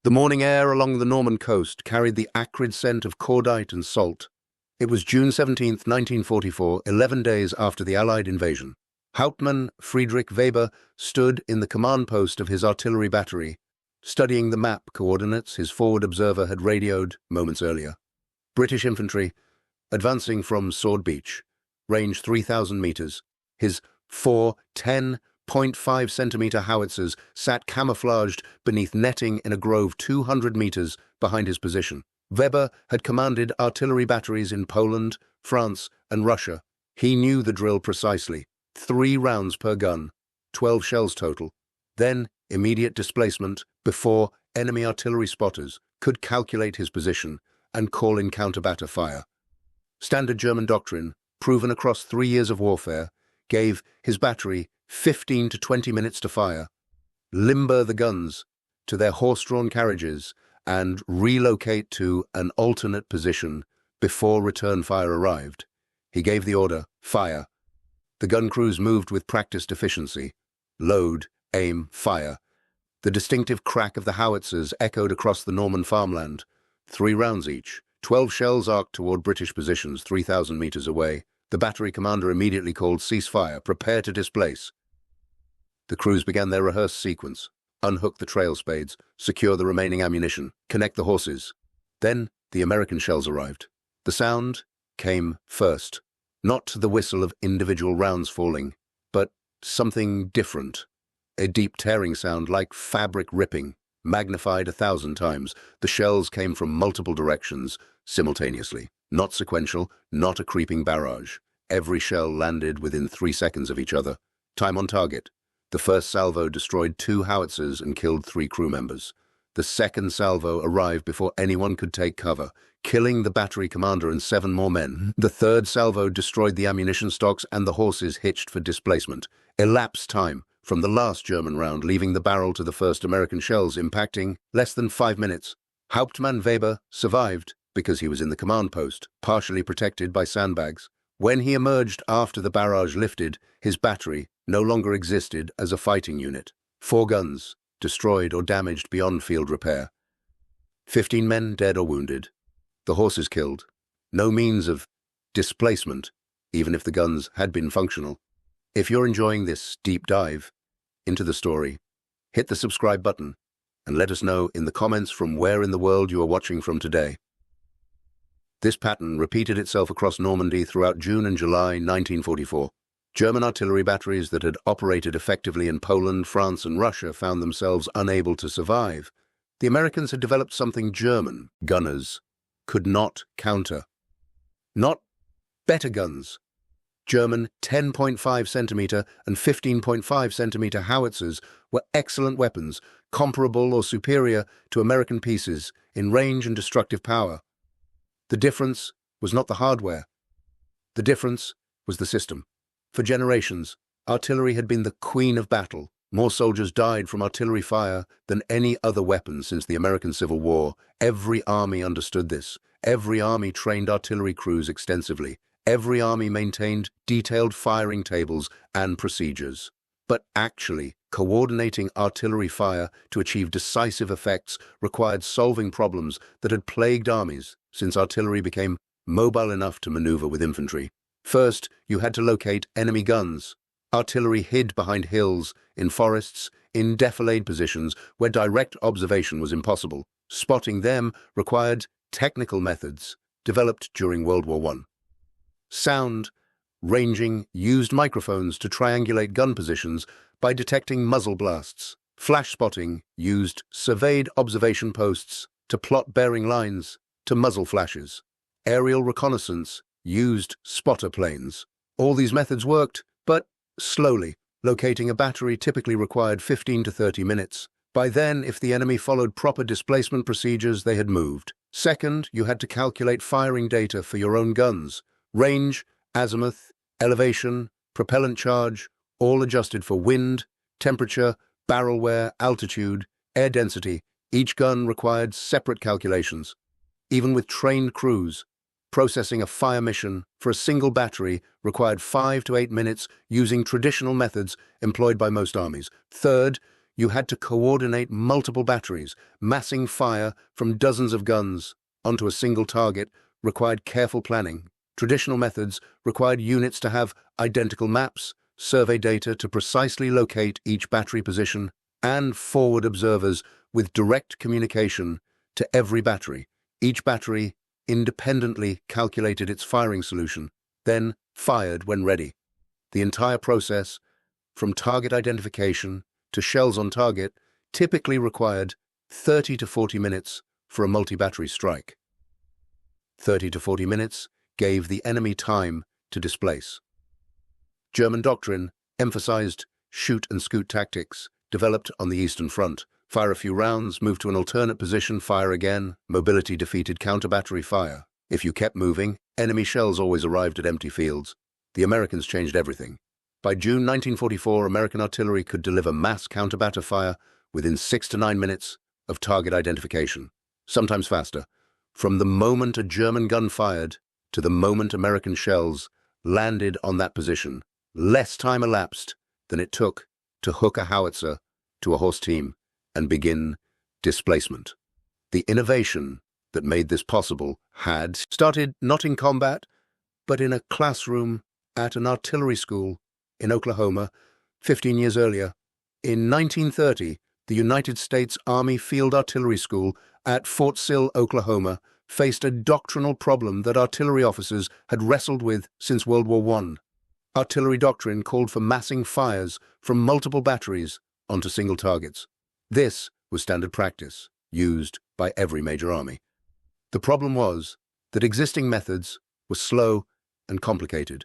The morning air along the Norman coast carried the acrid scent of cordite and salt. It was June 17th, 1944, 11 days after the Allied invasion. Hauptmann Friedrich Weber stood in the command post of his artillery battery, studying the map coordinates his forward observer had radioed moments earlier. British infantry, advancing from Sword Beach, range 3,000 meters. His four 10.5-centimeter howitzers sat camouflaged beneath netting in a grove 200 meters behind his position. Weber had commanded artillery batteries in Poland, France, and Russia. He knew the drill precisely. 3 rounds per gun, 12 shells total. Then immediate displacement before enemy artillery spotters could calculate his position and call in counterbatter fire. Standard German doctrine, proven across 3 years of warfare, gave his battery 15 to 20 minutes to fire, limber the guns to their horse-drawn carriages, and relocate to an alternate position before return fire arrived. He gave the order, fire. The gun crews moved with practiced efficiency. Load, aim, fire. The distinctive crack of the howitzers echoed across the Norman farmland. 3 rounds each, 12 shells arced toward British positions 3,000 meters away. The battery commander immediately called ceasefire, prepare to displace. The crews began their rehearsed sequence. Unhook the trail spades, secure the remaining ammunition, connect the horses. Then the American shells arrived. The sound came first, not the whistle of individual rounds falling, but something different. A deep tearing sound like fabric ripping, magnified 1,000 times. The shells came from multiple directions, simultaneously. Not sequential, not a creeping barrage. Every shell landed within 3 seconds of each other. Time on target. The first salvo destroyed 2 howitzers and killed 3 crew members. The second salvo arrived before anyone could take cover, killing the battery commander and 7 more men. The third salvo destroyed the ammunition stocks and the horses hitched for displacement. Elapsed time from the last German round, leaving the barrel to the first American shells, impacting less than 5 minutes. Hauptmann Weber survived because he was in the command post, partially protected by sandbags. When he emerged after the barrage lifted, his battery no longer existed as a fighting unit. 4 guns, destroyed or damaged beyond field repair. 15 men dead or wounded. The horses killed. No means of displacement, even if the guns had been functional. If you're enjoying this deep dive into the story, hit the subscribe button and let us know in the comments from where in the world you are watching from today. This pattern repeated itself across Normandy throughout June and July 1944. German artillery batteries that had operated effectively in Poland, France, and Russia found themselves unable to survive. The Americans had developed something German gunners could not counter. Not better guns. German 10.5-centimeter and 15.5-centimeter howitzers were excellent weapons, comparable or superior to American pieces in range and destructive power. The difference was not the hardware. The difference was the system. For generations, artillery had been the queen of battle. More soldiers died from artillery fire than any other weapon since the American Civil War. Every army understood this. Every army trained artillery crews extensively. Every army maintained detailed firing tables and procedures. But actually, coordinating artillery fire to achieve decisive effects required solving problems that had plagued armies since artillery became mobile enough to maneuver with infantry. First, you had to locate enemy guns. Artillery hid behind hills, in forests, in defilade positions where direct observation was impossible. Spotting them required technical methods developed during World War I. Sound ranging used microphones to triangulate gun positions by detecting muzzle blasts. Flash spotting used surveyed observation posts to plot bearing lines to muzzle flashes. Aerial reconnaissance used spotter planes. All these methods worked, but slowly. Locating a battery typically required 15 to 30 minutes. By then, if the enemy followed proper displacement procedures, they had moved. Second, you had to calculate firing data for your own guns. Range, azimuth, elevation, propellant charge, all adjusted for wind, temperature, barrel wear, altitude, air density. Each gun required separate calculations. Even with trained crews, processing a fire mission for a single battery required 5 to 8 minutes using traditional methods employed by most armies. Third, You had to coordinate multiple batteries. Massing fire from dozens of guns onto a single target required careful planning. Traditional methods required units to have identical maps, survey data to precisely locate each battery position, and forward observers with direct communication to every battery. Each battery independently calculated its firing solution, then fired when ready. The entire process, from target identification to shells on target, typically required 30 to 40 minutes for a multi-battery strike. 30 to 40 minutes gave the enemy time to displace. German doctrine emphasized shoot and scoot tactics developed on the Eastern Front. Fire a few rounds, move to an alternate position, fire again. Mobility defeated counter-battery fire. If you kept moving, enemy shells always arrived at empty fields. The Americans changed everything. By June 1944, American artillery could deliver mass counter-batter fire within 6 to 9 minutes of target identification, sometimes faster. From the moment a German gun fired to the moment American shells landed on that position, less time elapsed than it took to hook a howitzer to a horse team and begin displacement. The innovation that made this possible had started not in combat, but in a classroom at an artillery school in Oklahoma 15 years earlier. In 1930, the United States Army Field Artillery School at Fort Sill, Oklahoma, faced a doctrinal problem that artillery officers had wrestled with since World War I. Artillery doctrine called for massing fires from multiple batteries onto single targets. This was standard practice, used by every major army. The problem was that existing methods were slow and complicated.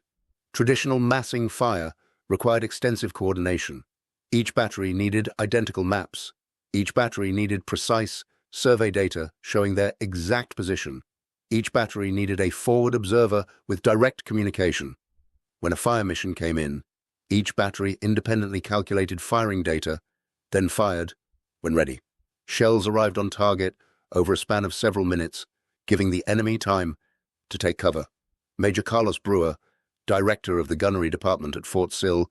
Traditional massing fire required extensive coordination. Each battery needed identical maps. Each battery needed precise survey data showing their exact position. Each battery needed a forward observer with direct communication. When a fire mission came in, each battery independently calculated firing data, then fired when ready. Shells arrived on target over a span of several minutes, giving the enemy time to take cover. Major Carlos Brewer, director of the gunnery department at Fort Sill,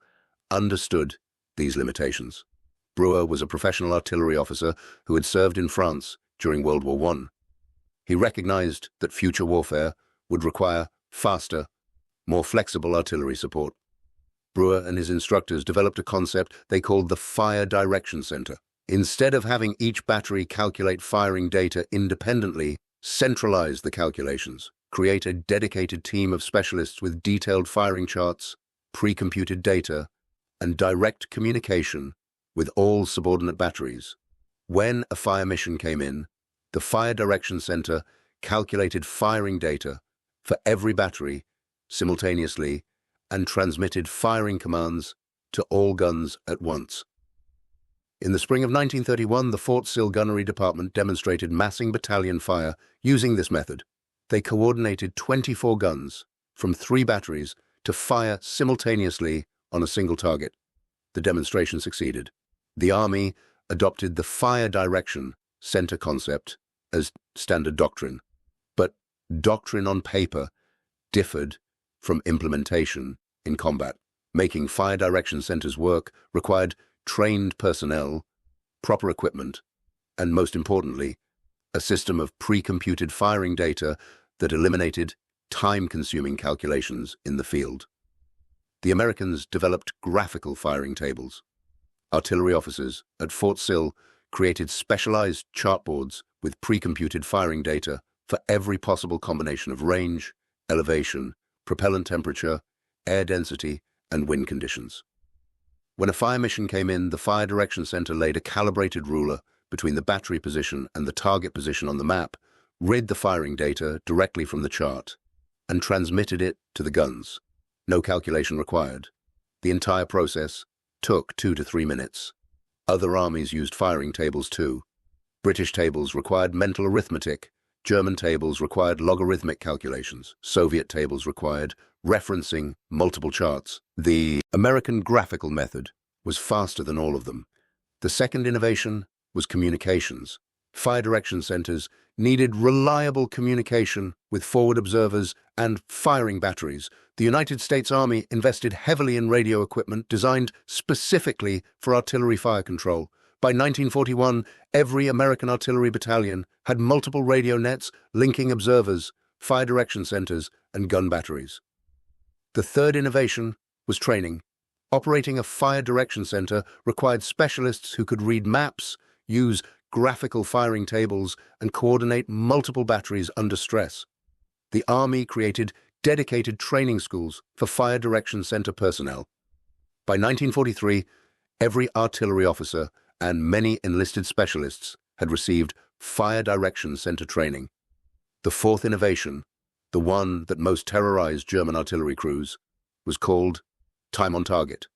understood these limitations. Brewer was a professional artillery officer who had served in France during World War I. He recognized that future warfare would require faster, more flexible artillery support. Brewer and his instructors developed a concept they called the Fire Direction Center. Instead of having each battery calculate firing data independently, centralize the calculations, create a dedicated team of specialists with detailed firing charts, pre-computed data, and direct communication with all subordinate batteries. When a fire mission came in, the Fire Direction Center calculated firing data for every battery simultaneously and transmitted firing commands to all guns at once. In the spring of 1931, the Fort Sill Gunnery Department demonstrated massing battalion fire using this method. They coordinated 24 guns from 3 batteries to fire simultaneously on a single target. The demonstration succeeded. The Army adopted the Fire Direction Center concept as standard doctrine, but doctrine on paper differed from implementation in combat. Making fire direction centers work required trained personnel, proper equipment, and most importantly, a system of pre-computed firing data that eliminated time-consuming calculations in the field. The Americans developed graphical firing tables. Artillery officers at Fort Sill created specialized chartboards with pre-computed firing data for every possible combination of range, elevation, propellant temperature, air density, and wind conditions. When a fire mission came in, the Fire Direction Center laid a calibrated ruler between the battery position and the target position on the map, read the firing data directly from the chart, and transmitted it to the guns. No calculation required. The entire process took 2 to 3 minutes. Other armies used firing tables too. British tables required mental arithmetic. German tables required logarithmic calculations. Soviet tables required referencing multiple charts. The American graphical method was faster than all of them. The second innovation was communications. Fire direction centers needed reliable communication with forward observers and firing batteries. The United States Army invested heavily in radio equipment designed specifically for artillery fire control. By 1941, every American artillery battalion had multiple radio nets linking observers, fire direction centers, and gun batteries. The third innovation was training. Operating a fire direction center required specialists who could read maps, use graphical firing tables, and coordinate multiple batteries under stress. The Army created dedicated training schools for fire direction center personnel. By 1943, every artillery officer and many enlisted specialists had received fire direction center training. The fourth innovation, the one that most terrorized German artillery crews, was called time on target.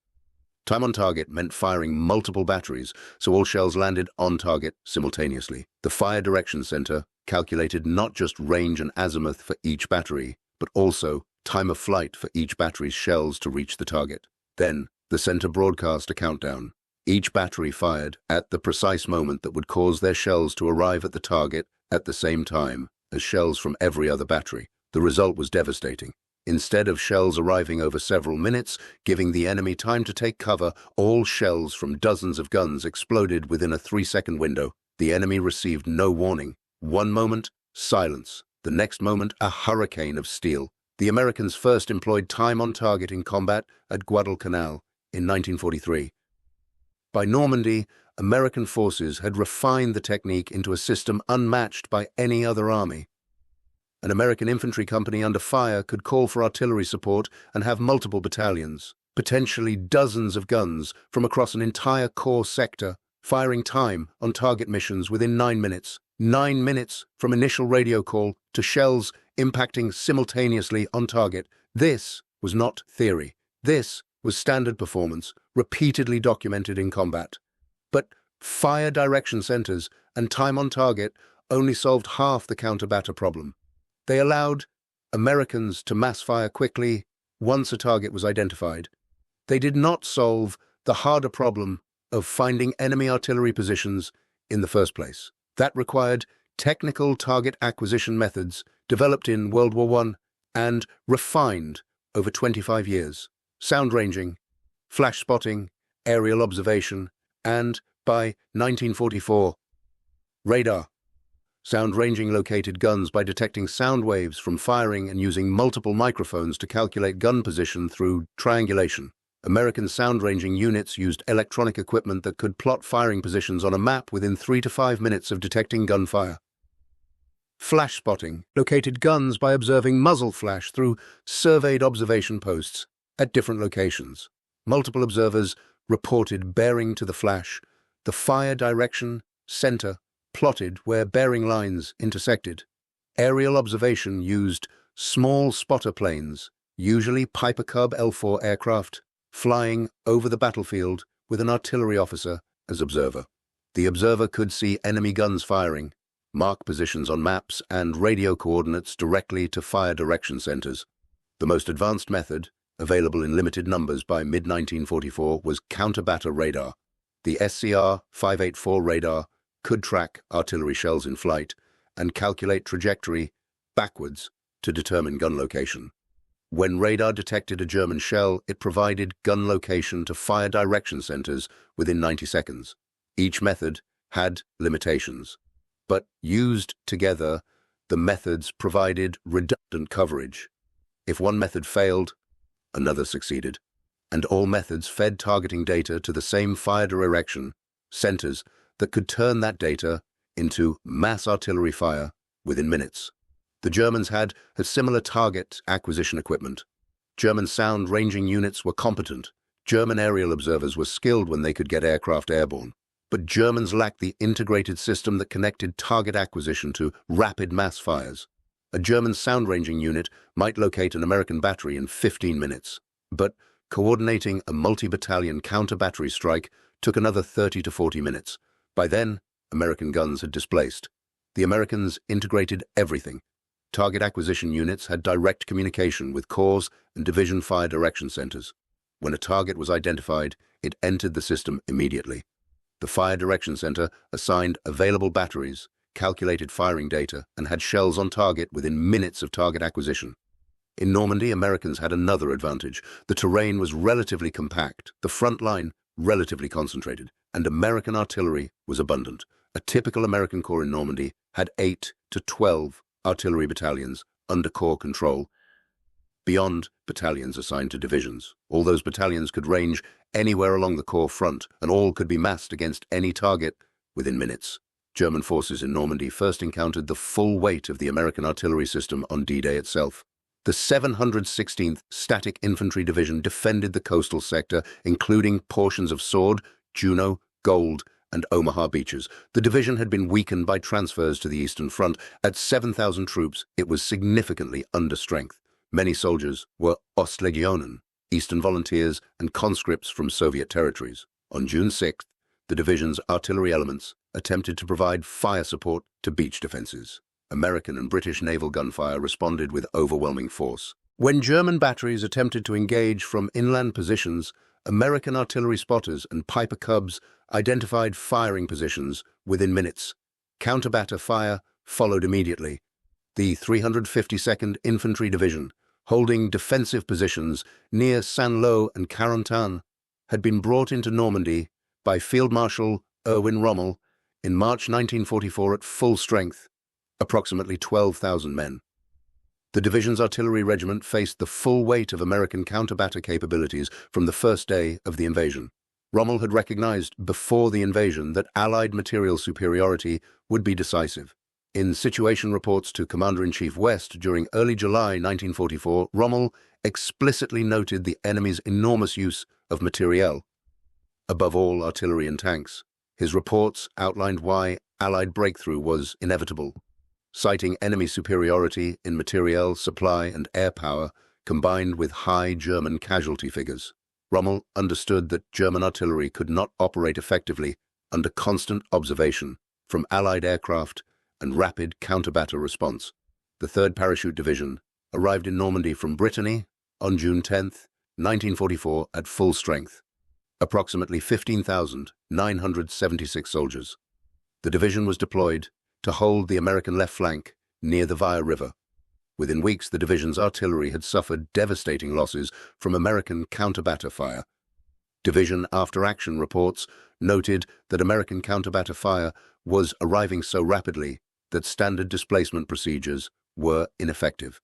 Time on target meant firing multiple batteries so all shells landed on target simultaneously. The fire direction center calculated not just range and azimuth for each battery, but also time of flight for each battery's shells to reach the target. Then, the center broadcast a countdown. Each battery fired at the precise moment that would cause their shells to arrive at the target at the same time as shells from every other battery. The result was devastating. Instead of shells arriving over several minutes, giving the enemy time to take cover, all shells from dozens of guns exploded within a 3-second window. The enemy received no warning. One moment, silence. The next moment, a hurricane of steel. The Americans first employed time on target in combat at Guadalcanal in 1943. By Normandy, American forces had refined the technique into a system unmatched by any other army. An American infantry company under fire could call for artillery support and have multiple battalions, potentially dozens of guns from across an entire corps sector, firing time on target missions within 9 minutes. 9 minutes from initial radio call to shells impacting simultaneously on target. This was not theory. This was standard performance, repeatedly documented in combat. But fire direction centers and time on target only solved half the counterbatter problem. They allowed Americans to mass fire quickly once a target was identified. They did not solve the harder problem of finding enemy artillery positions in the first place. That required technical target acquisition methods developed in World War I and refined over 25 years. Sound ranging, flash spotting, aerial observation, and, by 1944, radar. Sound ranging located guns by detecting sound waves from firing and using multiple microphones to calculate gun position through triangulation. American sound ranging units used electronic equipment that could plot firing positions on a map within 3 to 5 minutes of detecting gunfire. Flash spotting located guns by observing muzzle flash through surveyed observation posts at different locations. Multiple observers reported bearing to the flash. The fire direction center plotted where bearing lines intersected. Aerial observation used small spotter planes, usually Piper Cub L-4 aircraft, flying over the battlefield with an artillery officer as observer. The observer could see enemy guns firing, mark positions on maps, and radio coordinates directly to fire direction centers. The most advanced method, available in limited numbers by mid-1944, was counterbatter radar. The SCR-584 radar could track artillery shells in flight and calculate trajectory backwards to determine gun location. When radar detected a German shell, it provided gun location to fire direction centers within 90 seconds. Each method had limitations, but used together, the methods provided redundant coverage. If one method failed, another succeeded, and all methods fed targeting data to the same fire direction centers that could turn that data into mass artillery fire within minutes. The Germans had a similar target acquisition equipment. German sound ranging units were competent. German aerial observers were skilled when they could get aircraft airborne. But Germans lacked the integrated system that connected target acquisition to rapid mass fires. A German sound ranging unit might locate an American battery in 15 minutes, but coordinating a multi-battalion counter-battery strike took another 30 to 40 minutes. By then, American guns had displaced. The Americans integrated everything. Target acquisition units had direct communication with corps and division fire direction centers. When a target was identified, it entered the system immediately. The fire direction center assigned available batteries, calculated firing data, and had shells on target within minutes of target acquisition. In Normandy, Americans had another advantage. The terrain was relatively compact. The front line relatively concentrated, and American artillery was abundant. A typical American corps in Normandy had 8 to 12 artillery battalions under corps control, beyond battalions assigned to divisions. All those battalions could range anywhere along the corps front, and all could be massed against any target within minutes. German forces in Normandy first encountered the full weight of the American artillery system on D-Day itself. The 716th Static Infantry Division defended the coastal sector, including portions of Sword, Juno, Gold, and Omaha beaches. The division had been weakened by transfers to the Eastern Front. At 7,000 troops, it was significantly under strength. Many soldiers were Ostlegionen, Eastern volunteers, and conscripts from Soviet territories. On June 6th, the division's artillery elements attempted to provide fire support to beach defenses. American and British naval gunfire responded with overwhelming force. When German batteries attempted to engage from inland positions, American artillery spotters and Piper Cubs identified firing positions within minutes. Counterbatter fire followed immediately. The 352nd Infantry Division, holding defensive positions near Saint-Lô and Carentan, had been brought into Normandy by Field Marshal Erwin Rommel in March 1944 at full strength, approximately 12,000 men. The division's artillery regiment faced the full weight of American counterbatter capabilities from the first day of the invasion. Rommel had recognized before the invasion that Allied material superiority would be decisive. In situation reports to Commander-in-Chief West during early July 1944, Rommel explicitly noted the enemy's enormous use of materiel, above all artillery and tanks. His reports outlined why Allied breakthrough was inevitable. Citing enemy superiority in materiel, supply, and air power, combined with high German casualty figures, Rommel understood that German artillery could not operate effectively under constant observation from Allied aircraft and rapid counterbatter response. The 3rd Parachute Division arrived in Normandy from Brittany on June 10, 1944, at full strength, approximately 15,976 soldiers. The division was deployed to hold the American left flank near the Vire River. Within weeks, the division's artillery had suffered devastating losses from American counterbatter fire. Division after-action reports noted that American counterbatter fire was arriving so rapidly that standard displacement procedures were ineffective.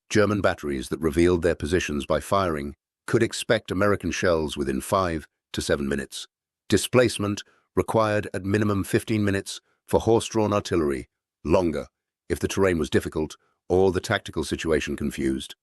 German batteries that revealed their positions by firing could expect American shells within 5 to 7 minutes. Displacement required at minimum 15 minutes for horse-drawn artillery, longer if the terrain was difficult or the tactical situation confused.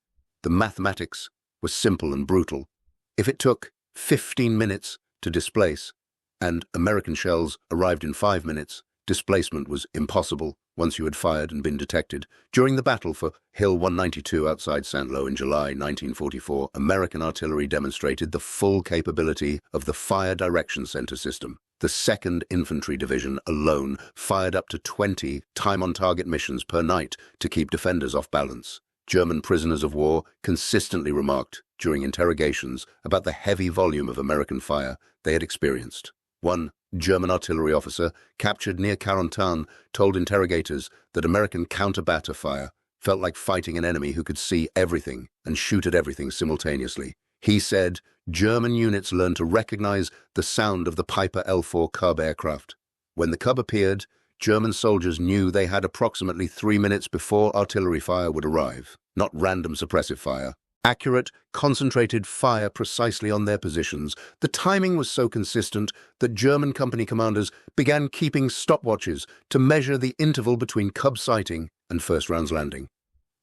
The mathematics was simple and brutal. If it took 15 minutes to displace, and American shells arrived in 5 minutes, displacement was impossible once you had fired and been detected. During the battle for Hill 192 outside Saint-Lô in July 1944, American artillery demonstrated the full capability of the Fire Direction Center system. The 2nd Infantry Division alone fired up to 20 time-on-target missions per night to keep defenders off balance. German prisoners of war consistently remarked during interrogations about the heavy volume of American fire they had experienced. One German artillery officer captured near Carentan told interrogators that American counterbatter fire felt like fighting an enemy who could see everything and shoot at everything simultaneously. He said German units learned to recognize the sound of the Piper L-4 Cub aircraft. When the Cub appeared, German soldiers knew they had approximately 3 minutes before artillery fire would arrive, not random suppressive fire. Accurate, concentrated fire precisely on their positions. The timing was so consistent that German company commanders began keeping stopwatches to measure the interval between Cub sighting and first round's landing.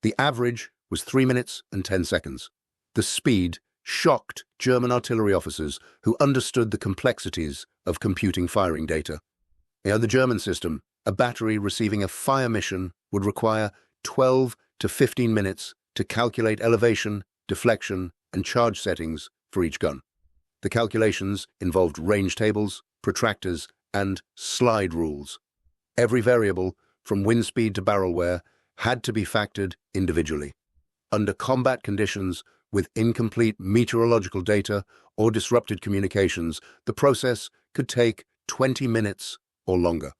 The average was 3 minutes and 10 seconds. The speed shocked German artillery officers who understood the complexities of computing firing data. In the German system, a battery receiving a fire mission would require 12 to 15 minutes to calculate elevation, deflection, and charge settings for each gun. The calculations involved range tables, protractors, and slide rules. Every variable, from wind speed to barrel wear, had to be factored individually. Under combat conditions, with incomplete meteorological data or disrupted communications, the process could take 20 minutes or longer.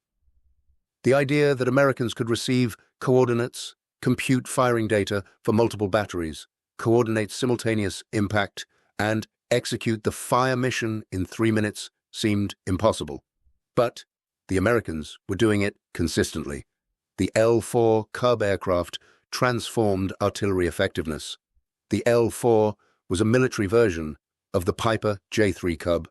The idea that Americans could receive coordinates, compute firing data for multiple batteries, coordinate simultaneous impact, and execute the fire mission in 3 minutes seemed impossible. But the Americans were doing it consistently. The L-4 Cub aircraft transformed artillery effectiveness. The L-4 was a military version of the Piper J-3 Cub,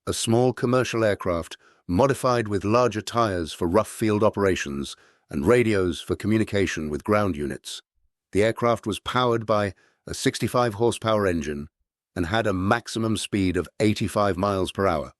a small commercial aircraft modified with larger tires for rough field operations and radios for communication with ground units. The aircraft was powered by a 65-horsepower engine and had a maximum speed of 85 miles per hour.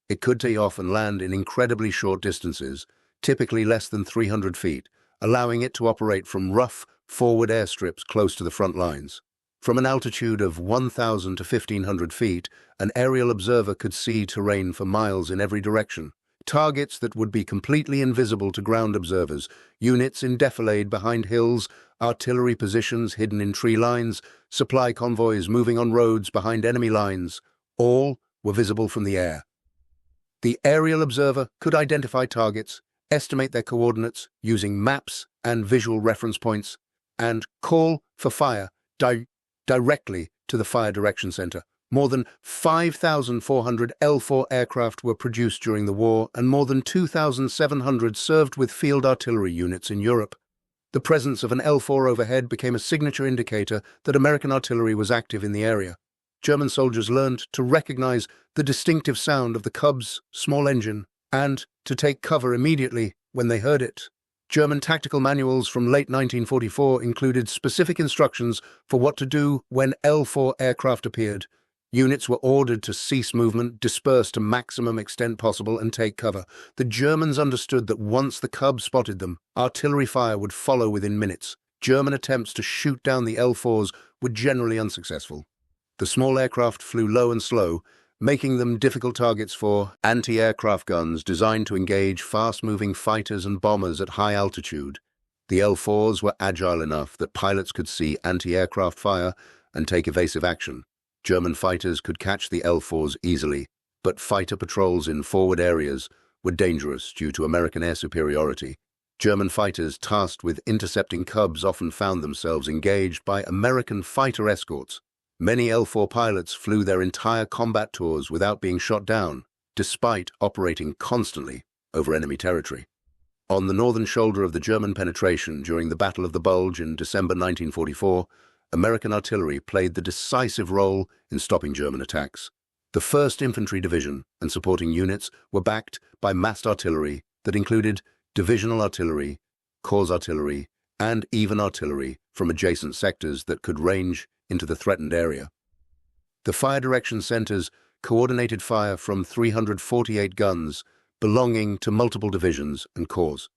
It could take off and land in incredibly short distances, typically less than 300 feet, allowing it to operate from rough, forward airstrips close to the front lines. From an altitude of 1,000 to 1,500 feet, an aerial observer could see terrain for miles in every direction. Targets that would be completely invisible to ground observers, units in defilade behind hills, artillery positions hidden in tree lines, supply convoys moving on roads behind enemy lines, all were visible from the air. The aerial observer could identify targets, estimate their coordinates using maps and visual reference points, and call for fire directly to the Fire Direction Center. More than 5,400 L-4 aircraft were produced during the war, and more than 2,700 served with field artillery units in Europe. The presence of an L-4 overhead became a signature indicator that American artillery was active in the area. German soldiers learned to recognize the distinctive sound of the Cub's small engine and to take cover immediately when they heard it. German tactical manuals from late 1944 included specific instructions for what to do when L-4 aircraft appeared. Units were ordered to cease movement, disperse to maximum extent possible, and take cover. The Germans understood that once the Cub spotted them, artillery fire would follow within minutes. German attempts to shoot down the L-4s were generally unsuccessful. The small aircraft flew low and slow, making them difficult targets for anti-aircraft guns designed to engage fast-moving fighters and bombers at high altitude. The L-4s were agile enough that pilots could see anti-aircraft fire and take evasive action. German fighters could catch the L-4s easily, but fighter patrols in forward areas were dangerous due to American air superiority. German fighters tasked with intercepting Cubs often found themselves engaged by American fighter escorts. Many L-4 pilots flew their entire combat tours without being shot down, despite operating constantly over enemy territory. On the northern shoulder of the German penetration during the Battle of the Bulge in December 1944, American artillery played the decisive role in stopping German attacks. The 1st Infantry Division and supporting units were backed by massed artillery that included divisional artillery, corps artillery, and even artillery from adjacent sectors that could range into the threatened area. The Fire Direction Centers coordinated fire from 348 guns belonging to multiple divisions and corps.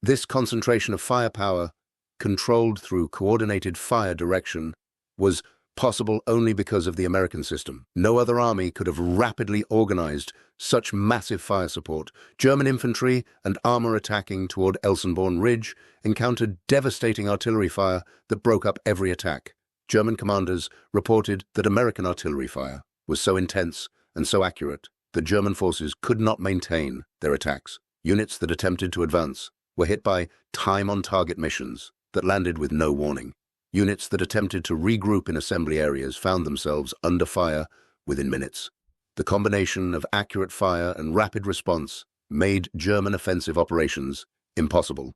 This concentration of firepower, controlled through coordinated fire direction, was possible only because of the American system. No other army could have rapidly organized such massive fire support. German infantry and armor attacking toward Elsenborn Ridge encountered devastating artillery fire that broke up every attack. German commanders reported that American artillery fire was so intense and so accurate that German forces could not maintain their attacks. Units that attempted to advance were hit by time-on-target missions that landed with no warning. Units that attempted to regroup in assembly areas found themselves under fire within minutes. The combination of accurate fire and rapid response made German offensive operations impossible.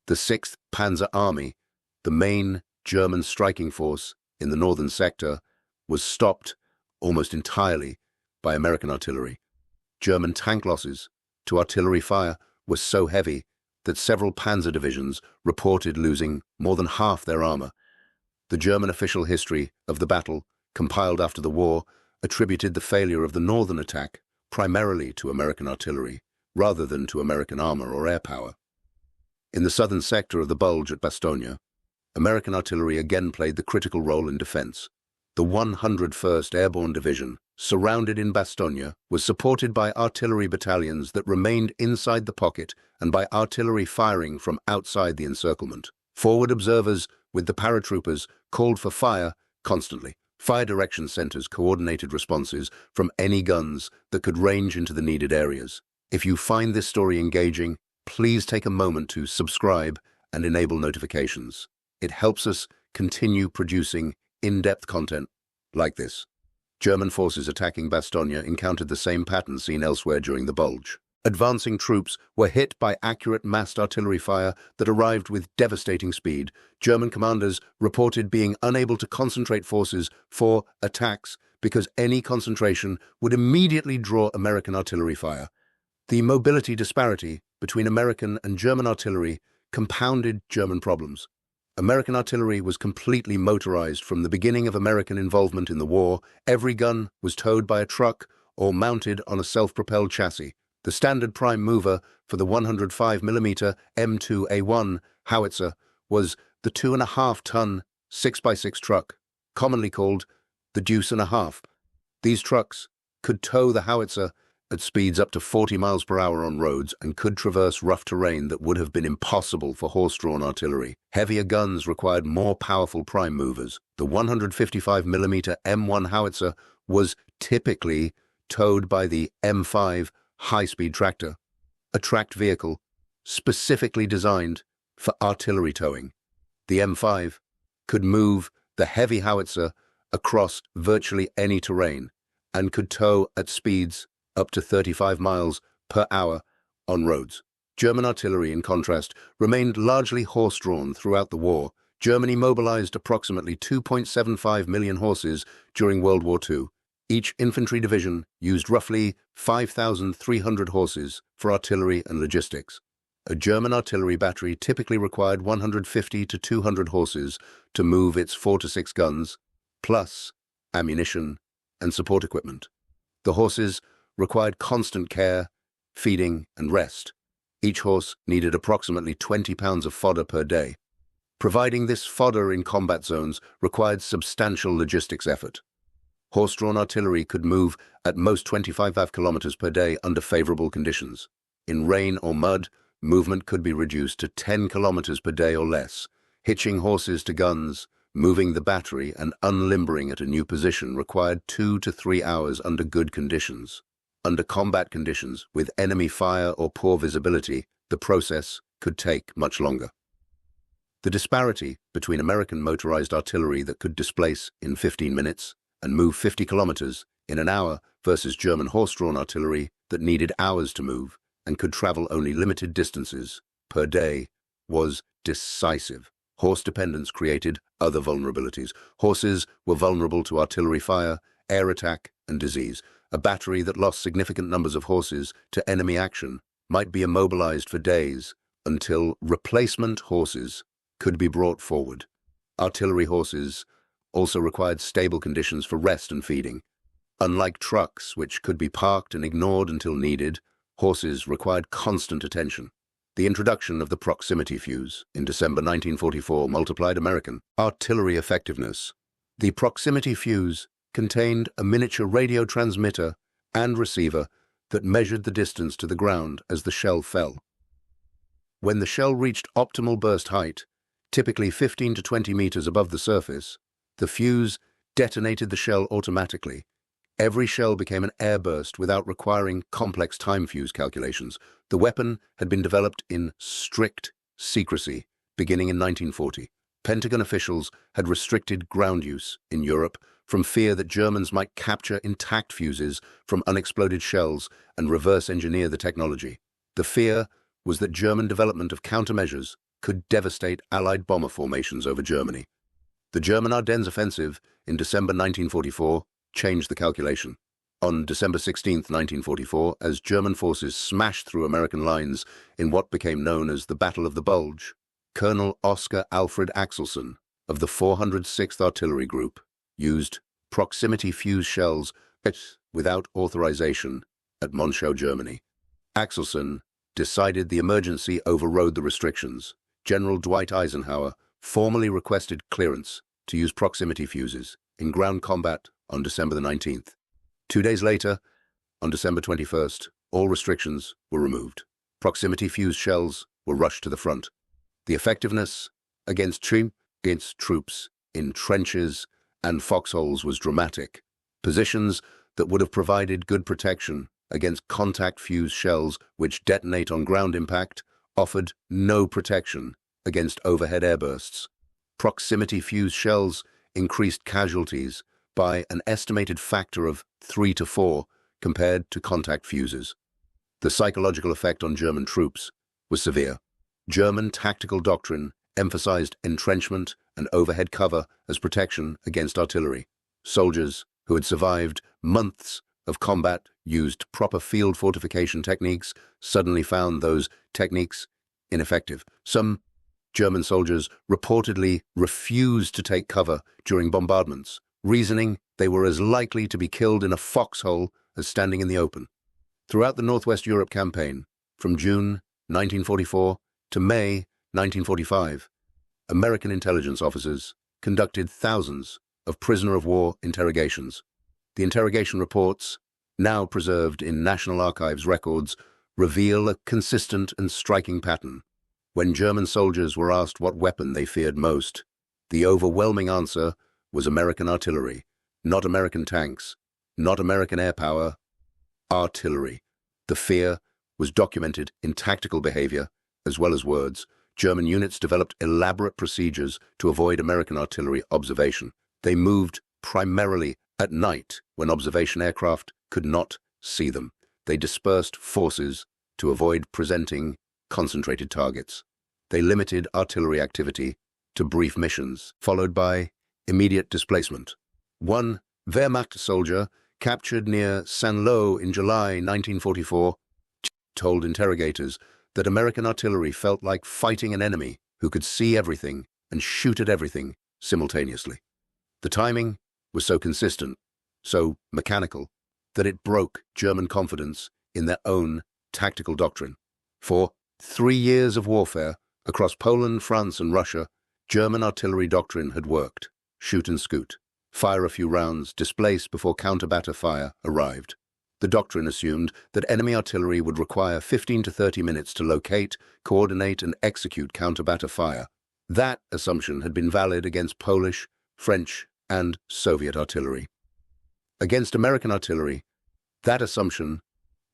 The 6th Panzer Army, the main German striking force in the northern sector, was stopped almost entirely by American artillery. German tank losses to artillery fire were so heavy that several panzer divisions reported losing more than half their armor. The German official history of the battle, compiled after the war, attributed the failure of the northern attack primarily to American artillery, rather than to American armor or air power. In the southern sector of the Bulge at Bastogne, American artillery again played the critical role in defense. The 101st Airborne Division, surrounded in Bastogne, was supported by artillery battalions that remained inside the pocket and by artillery firing from outside the encirclement. Forward observers with the paratroopers called for fire constantly. Fire Direction Centers coordinated responses from any guns that could range into the needed areas. If you find this story engaging, please take a moment to subscribe and enable notifications. It helps us continue producing in-depth content like this. German forces attacking Bastogne encountered the same pattern seen elsewhere during the Bulge. Advancing troops were hit by accurate massed artillery fire that arrived with devastating speed. German commanders reported being unable to concentrate forces for attacks because any concentration would immediately draw American artillery fire. The mobility disparity between American and German artillery compounded German problems. American artillery was completely motorized from the beginning of American involvement in the war. Every gun was towed by a truck or mounted on a self-propelled chassis. The standard prime mover for the 105mm M2A1 howitzer was the 2.5-ton 6x6 truck, commonly called the Deuce and a Half. These trucks could tow the howitzer at speeds up to 40 miles per hour on roads and could traverse rough terrain that would have been impossible for horse-drawn artillery. Heavier guns required more powerful prime movers. The 155mm M1 howitzer was typically towed by the M5 high-speed tractor, a tracked vehicle specifically designed for artillery towing. The M5 could move the heavy howitzer across virtually any terrain and could tow at speeds up to 35 miles per hour on roads. German artillery, in contrast, remained largely horse-drawn throughout the war. Germany mobilized approximately 2.75 million horses during World War II. Each infantry division used roughly 5,300 horses for artillery and logistics. A German artillery battery typically required 150 to 200 horses to move its 4 to 6 guns, plus ammunition and support equipment. The horses required constant care, feeding, and rest. Each horse needed approximately 20 pounds of fodder per day. Providing this fodder in combat zones required substantial logistics effort. Horse-drawn artillery could move at most 25 kilometers per day under favorable conditions. In rain or mud, movement could be reduced to 10 kilometers per day or less. Hitching horses to guns, moving the battery, and unlimbering at a new position required 2 to 3 hours under good conditions. Under combat conditions, with enemy fire or poor visibility, the process could take much longer. The disparity between American motorized artillery that could displace in 15 minutes and move 50 kilometers in an hour versus German horse-drawn artillery that needed hours to move and could travel only limited distances per day was decisive. Horse dependence created other vulnerabilities. Horses were vulnerable to artillery fire, air attack, and disease. A battery that lost significant numbers of horses to enemy action might be immobilized for days until replacement horses could be brought forward. Artillery horses also required stable conditions for rest and feeding. Unlike trucks, which could be parked and ignored until needed, horses required constant attention. The introduction of the proximity fuse in December 1944 multiplied American artillery effectiveness. The proximity fuse contained a miniature radio transmitter and receiver that measured the distance to the ground as the shell fell. When the shell reached optimal burst height, typically 15 to 20 meters above the surface, the fuse detonated the shell automatically. Every shell became an airburst without requiring complex time fuse calculations. The weapon had been developed in strict secrecy beginning in 1940. Pentagon officials had restricted ground use in Europe from fear that Germans might capture intact fuses from unexploded shells and reverse engineer the technology. The fear was that German development of countermeasures could devastate Allied bomber formations over Germany. The German Ardennes offensive in December 1944 changed the calculation. On December 16, 1944, as German forces smashed through American lines in what became known as the Battle of the Bulge, Colonel Oscar Alfred Axelson of the 406th Artillery Group used proximity fuse shells without authorization at Monschau, Germany. Axelson decided the emergency overrode the restrictions. General Dwight Eisenhower formally requested clearance to use proximity fuses in ground combat on December the 19th. 2 days later, on December 21st, all restrictions were removed. Proximity fuse shells were rushed to the front. The effectiveness against troops in trenches and foxholes was dramatic. Positions that would have provided good protection against contact fuse shells which detonate on ground impact offered no protection against overhead airbursts. Proximity fuse shells increased casualties by an estimated factor of 3 to 4 compared to contact fuses. The psychological effect on German troops was severe. German tactical doctrine emphasized entrenchment and overhead cover as protection against artillery. Soldiers who had survived months of combat, used proper field fortification techniques, suddenly found those techniques ineffective. Some German soldiers reportedly refused to take cover during bombardments, reasoning they were as likely to be killed in a foxhole as standing in the open. Throughout the Northwest Europe campaign, from June 1944 to May 1945, American intelligence officers conducted thousands of prisoner-of-war interrogations. The interrogation reports, now preserved in National Archives records, reveal a consistent and striking pattern. When German soldiers were asked what weapon they feared most, the overwhelming answer was American artillery, not American tanks, not American air power, artillery. The fear was documented in tactical behavior as well as words. German units developed elaborate procedures to avoid American artillery observation. They moved primarily at night when observation aircraft could not see them. They dispersed forces to avoid presenting concentrated targets. They limited artillery activity to brief missions, followed by immediate displacement. One Wehrmacht soldier captured near Saint-Lô in July 1944 told interrogators that American artillery felt like fighting an enemy who could see everything and shoot at everything simultaneously. The timing was so consistent, so mechanical, that it broke German confidence in their own tactical doctrine. For 3 years of warfare across Poland, France, and Russia, German artillery doctrine had worked. Shoot and scoot. Fire a few rounds, displace before counterbatter fire arrived. The doctrine assumed that enemy artillery would require 15 to 30 minutes to locate, coordinate, and execute counterbatter fire. That assumption had been valid against Polish, French, and Soviet artillery. Against American artillery, that assumption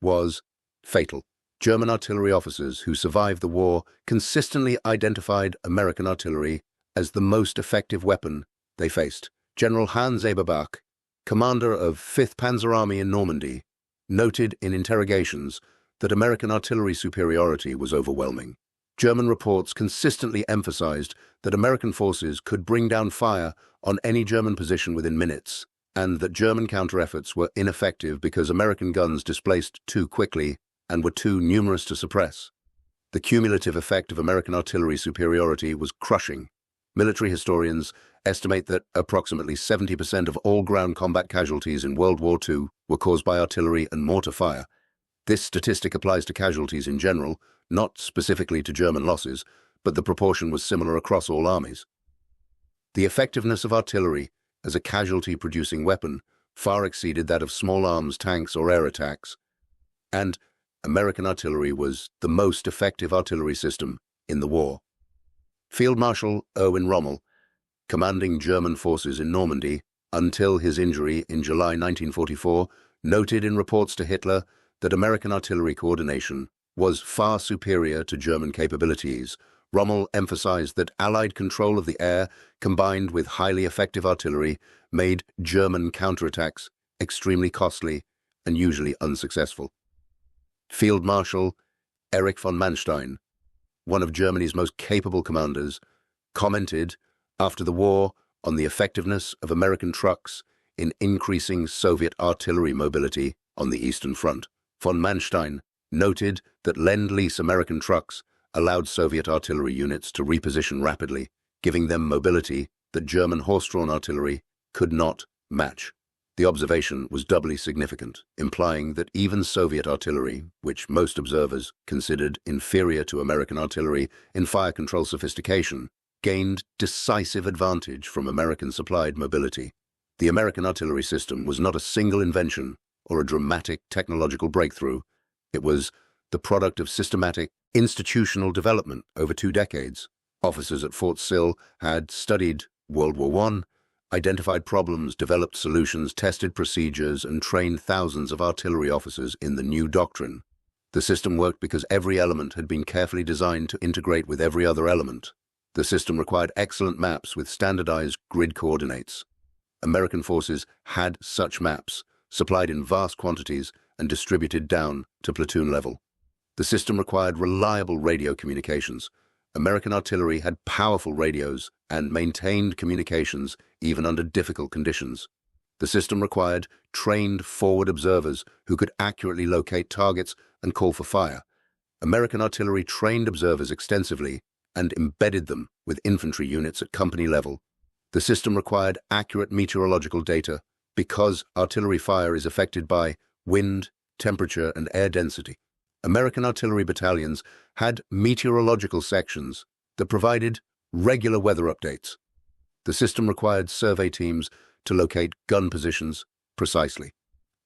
was fatal. German artillery officers who survived the war consistently identified American artillery as the most effective weapon they faced. General Hans Eberbach, commander of 5th Panzer Army in Normandy, noted in interrogations that American artillery superiority was overwhelming. German reports consistently emphasized that American forces could bring down fire on any German position within minutes, and that German counter-efforts were ineffective because American guns displaced too quickly and were too numerous to suppress. The cumulative effect of American artillery superiority was crushing. Military historians estimate that approximately 70% of all ground combat casualties in World War II were caused by artillery and mortar fire. This statistic applies to casualties in general, not specifically to German losses, but the proportion was similar across all armies. The effectiveness of artillery as a casualty-producing weapon far exceeded that of small arms tanks or air attacks, and American artillery was the most effective artillery system in the war. Field Marshal Erwin Rommel, commanding German forces in Normandy until his injury in July 1944, noted in reports to Hitler that American artillery coordination was far superior to German capabilities. Rommel emphasized that Allied control of the air, combined with highly effective artillery, made German counterattacks extremely costly and usually unsuccessful. Field Marshal Erich von Manstein, one of Germany's most capable commanders, commented after the war on the effectiveness of American trucks in increasing Soviet artillery mobility on the Eastern Front. Von Manstein noted that Lend-Lease American trucks allowed Soviet artillery units to reposition rapidly, giving them mobility that German horse-drawn artillery could not match. The observation was doubly significant, implying that even Soviet artillery, which most observers considered inferior to American artillery in fire control sophistication, gained decisive advantage from American-supplied mobility. The American artillery system was not a single invention or a dramatic technological breakthrough. It was the product of systematic institutional development over 2 decades. Officers at Fort Sill had studied World War I, identified problems, developed solutions, tested procedures, and trained thousands of artillery officers in the new doctrine. The system worked because every element had been carefully designed to integrate with every other element. The system required excellent maps with standardized grid coordinates. American forces had such maps, supplied in vast quantities and distributed down to platoon level. The system required reliable radio communications. American artillery had powerful radios and maintained communications even under difficult conditions. The system required trained forward observers who could accurately locate targets and call for fire. American artillery trained observers extensively and embedded them with infantry units at company level. The system required accurate meteorological data because artillery fire is affected by wind, temperature, and air density. American artillery battalions had meteorological sections that provided regular weather updates. The system required survey teams to locate gun positions precisely.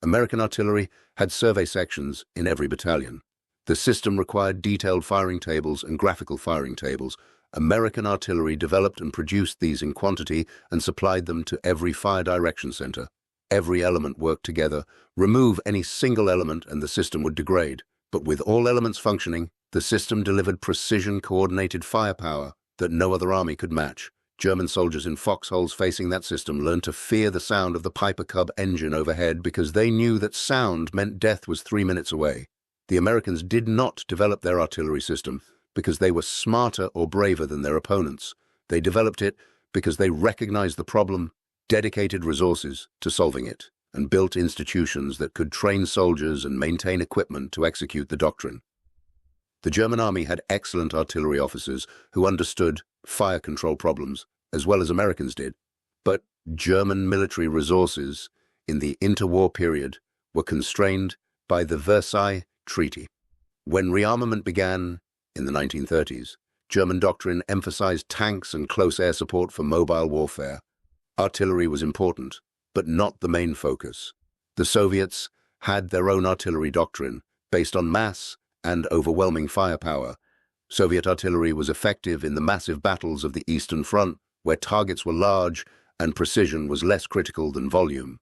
American artillery had survey sections in every battalion. The system required detailed firing tables and graphical firing tables. American artillery developed and produced these in quantity and supplied them to every fire direction center. Every element worked together. Remove any single element and the system would degrade. But with all elements functioning, the system delivered precision-coordinated firepower that no other army could match. German soldiers in foxholes facing that system learned to fear the sound of the Piper Cub engine overhead because they knew that sound meant death was 3 minutes away. The Americans did not develop their artillery system because they were smarter or braver than their opponents. They developed it because they recognized the problem, dedicated resources to solving it, and built institutions that could train soldiers and maintain equipment to execute the doctrine. The German army had excellent artillery officers who understood fire control problems, as well as Americans did. But German military resources in the interwar period were constrained by the Versailles Treaty. When rearmament began in the 1930s, German doctrine emphasized tanks and close air support for mobile warfare. Artillery was important, but not the main focus. The Soviets had their own artillery doctrine based on mass and overwhelming firepower. Soviet artillery was effective in the massive battles of the Eastern Front, where targets were large and precision was less critical than volume.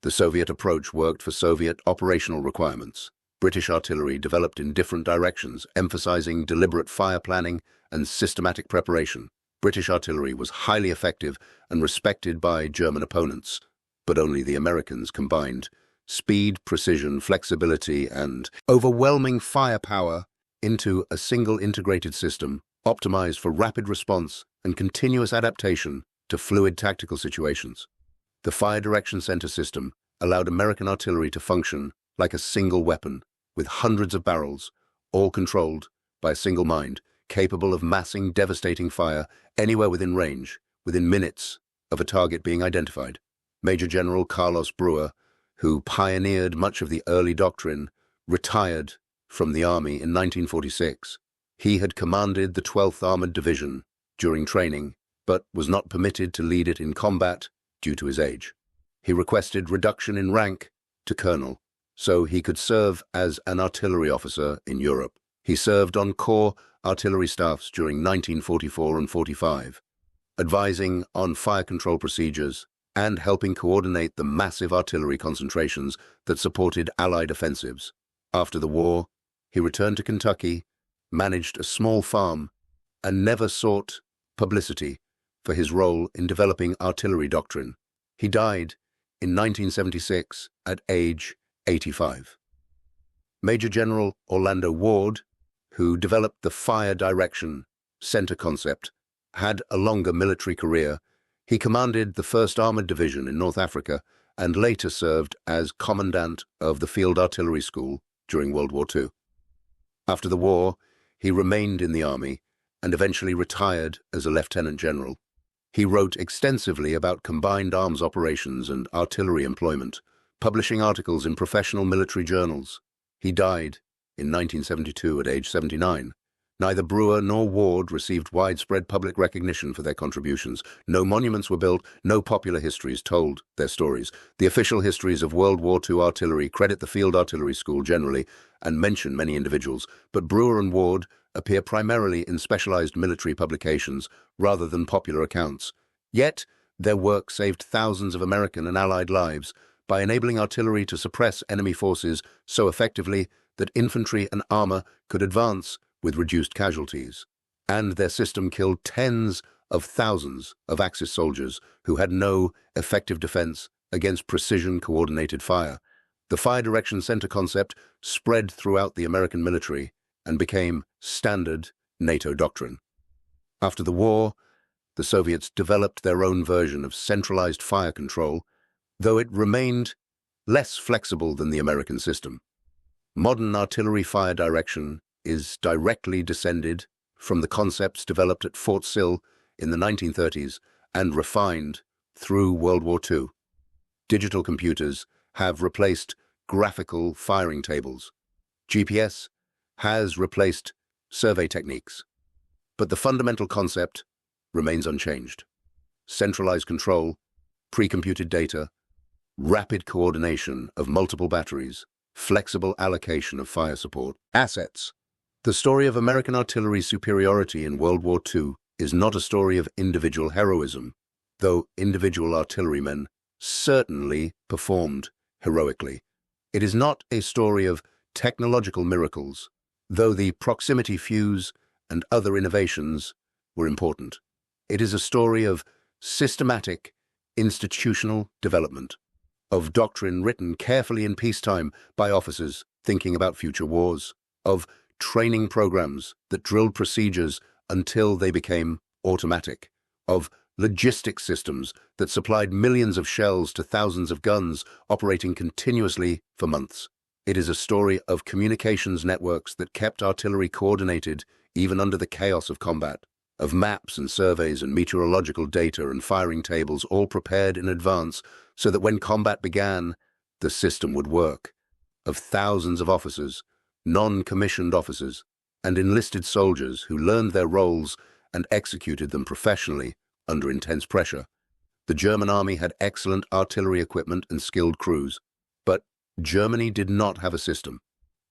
The Soviet approach worked for Soviet operational requirements. British artillery developed in different directions, emphasizing deliberate fire planning and systematic preparation. British artillery was highly effective and respected by German opponents, but only the Americans combined speed, precision, flexibility, and overwhelming firepower into a single integrated system, optimized for rapid response and continuous adaptation to fluid tactical situations. The Fire Direction Center system allowed American artillery to function like a single weapon, with hundreds of barrels, all controlled by a single mind, capable of massing devastating fire anywhere within range, within minutes of a target being identified. Major General Carlos Brewer, who pioneered much of the early doctrine, retired from the Army in 1946. He had commanded the 12th Armored Division during training, but was not permitted to lead it in combat due to his age. He requested reduction in rank to colonel, so he could serve as an artillery officer in Europe. He served on Corps artillery staffs during 1944 and 45, advising on fire control procedures and helping coordinate the massive artillery concentrations that supported Allied offensives. After the war, he returned to Kentucky, managed a small farm, and never sought publicity for his role in developing artillery doctrine. He died in 1976 at age 85. Major General Orlando Ward, who developed the Fire Direction Center concept, had a longer military career. He commanded the 1st Armored Division in North Africa and later served as commandant of the Field Artillery School during World War II. After the war, he remained in the Army and eventually retired as a lieutenant general. He wrote extensively about combined arms operations and artillery employment, publishing articles in professional military journals. He died in 1972 at age 79. Neither Brewer nor Ward received widespread public recognition for their contributions. No monuments were built, no popular histories told their stories. The official histories of World War II artillery credit the Field Artillery School generally and mention many individuals, but Brewer and Ward appear primarily in specialized military publications rather than popular accounts. Yet, their work saved thousands of American and Allied lives by enabling artillery to suppress enemy forces so effectively that infantry and armor could advance with reduced casualties. And their system killed tens of thousands of Axis soldiers who had no effective defense against precision-coordinated fire. The Fire Direction Center concept spread throughout the American military and became standard NATO doctrine. After the war, the Soviets developed their own version of centralized fire control, though it remained less flexible than the American system. Modern artillery fire direction is directly descended from the concepts developed at Fort Sill in the 1930s and refined through World War II. Digital computers have replaced graphical firing tables. GPS has replaced survey techniques. But the fundamental concept remains unchanged. Centralized control, pre-computed data, rapid coordination of multiple batteries, flexible allocation of fire support. Assets. The story of American artillery's superiority in World War II is not a story of individual heroism, though individual artillerymen certainly performed heroically. It is not a story of technological miracles, though the proximity fuse and other innovations were important. It is a story of systematic institutional development, of doctrine written carefully in peacetime by officers thinking about future wars, of training programs that drilled procedures until they became automatic, of logistics systems that supplied millions of shells to thousands of guns operating continuously for months. It is a story of communications networks that kept artillery coordinated even under the chaos of combat, of maps and surveys and meteorological data and firing tables all prepared in advance so that when combat began, the system would work, of thousands of officers, non-commissioned officers, and enlisted soldiers who learned their roles and executed them professionally under intense pressure. The German army had excellent artillery equipment and skilled crews, but Germany did not have a system.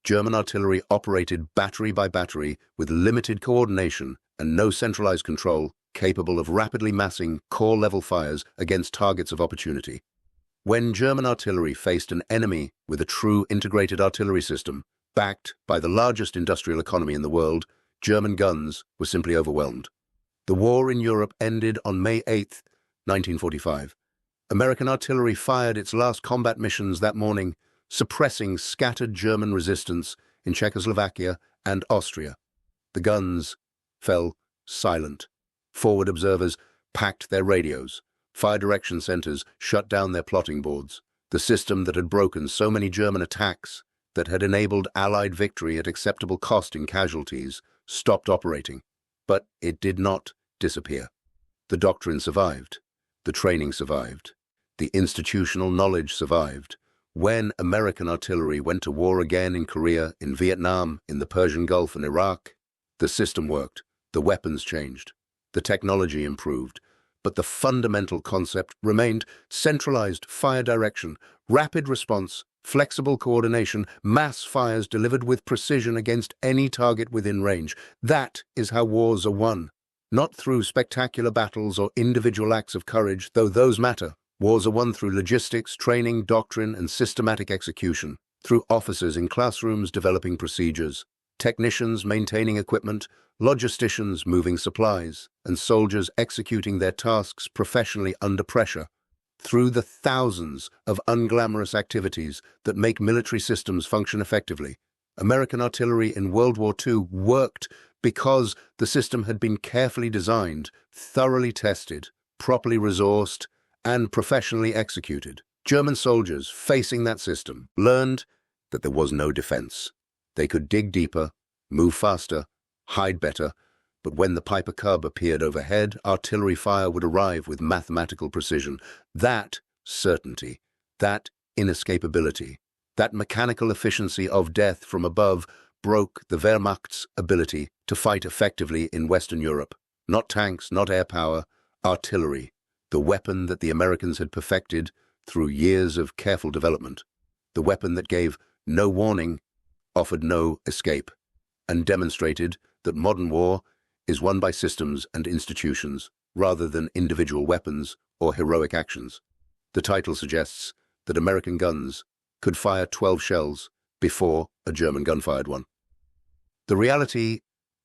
German artillery operated battery by battery with limited coordination and no centralized control, capable of rapidly massing corps-level fires against targets of opportunity. When German artillery faced an enemy with a true integrated artillery system, backed by the largest industrial economy in the world, German guns were simply overwhelmed. The war in Europe ended on May 8, 1945. American artillery fired its last combat missions that morning, suppressing scattered German resistance in Czechoslovakia and Austria. The guns fell silent. Forward observers packed their radios. Fire direction centers shut down their plotting boards. The system that had broken so many German attacks, that had enabled Allied victory at acceptable cost in casualties, stopped operating. But it did not disappear. The doctrine survived. The training survived. The institutional knowledge survived. When American artillery went to war again in Korea, in Vietnam, in the Persian Gulf and Iraq, the system worked. The weapons changed. The technology improved. But the fundamental concept remained: centralized fire direction, rapid response, flexible coordination, mass fires delivered with precision against any target within range. That is how wars are won. Not through spectacular battles or individual acts of courage, though those matter. Wars are won through logistics, training, doctrine, and systematic execution, through officers in classrooms developing procedures, technicians maintaining equipment, logisticians moving supplies, and soldiers executing their tasks professionally under pressure. Through the thousands of unglamorous activities that make military systems function effectively, American artillery in World War II worked because the system had been carefully designed, thoroughly tested, properly resourced, and professionally executed. German soldiers facing that system learned that there was no defense. They could dig deeper, move faster, hide better, but when the Piper Cub appeared overhead, artillery fire would arrive with mathematical precision. That certainty, that inescapability, that mechanical efficiency of death from above broke the Wehrmacht's ability to fight effectively in Western Europe. Not tanks, not air power, artillery, the weapon that the Americans had perfected through years of careful development, the weapon that gave no warning, offered no escape, and demonstrated that modern war is won by systems and institutions rather than individual weapons or heroic actions. The title suggests that American guns could fire 12 shells before a German gun fired one. The reality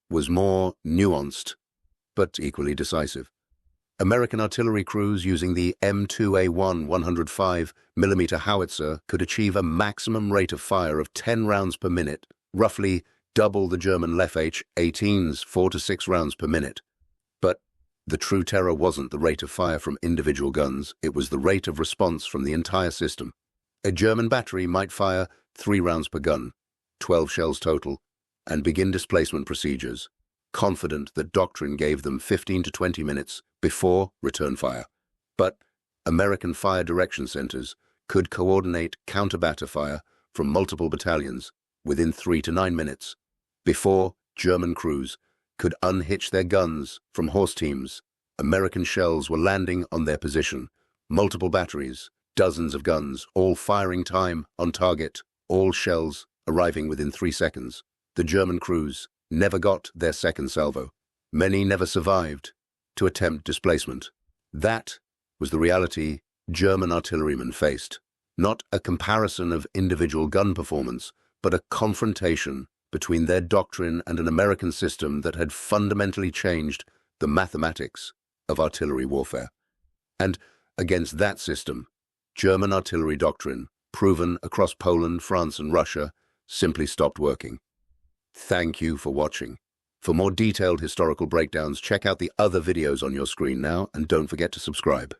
was more nuanced, but equally decisive. American artillery crews using the M2A1 105mm howitzer could achieve a maximum rate of fire of 10 rounds per minute, roughly double the German Lef-H-18's 4 to 6 rounds per minute. But the true terror wasn't the rate of fire from individual guns, it was the rate of response from the entire system. A German battery might fire 3 rounds per gun, 12 shells total, and begin displacement procedures, confident that doctrine gave them 15 to 20 minutes before return fire. But American fire direction centers could coordinate counterbatter fire from multiple battalions within 3 to 9 minutes, before German crews could unhitch their guns from horse teams. American shells were landing on their position, multiple batteries, dozens of guns, all firing time on target, all shells arriving within 3 seconds. The German crews never got their second salvo. Many never survived to attempt displacement. That was the reality German artillerymen faced. Not a comparison of individual gun performance, but a confrontation between their doctrine and an American system that had fundamentally changed the mathematics of artillery warfare. And against that system, German artillery doctrine, proven across Poland, France, and Russia, simply stopped working. Thank you for watching. For more detailed historical breakdowns, check out the other videos on your screen now, and don't forget to subscribe.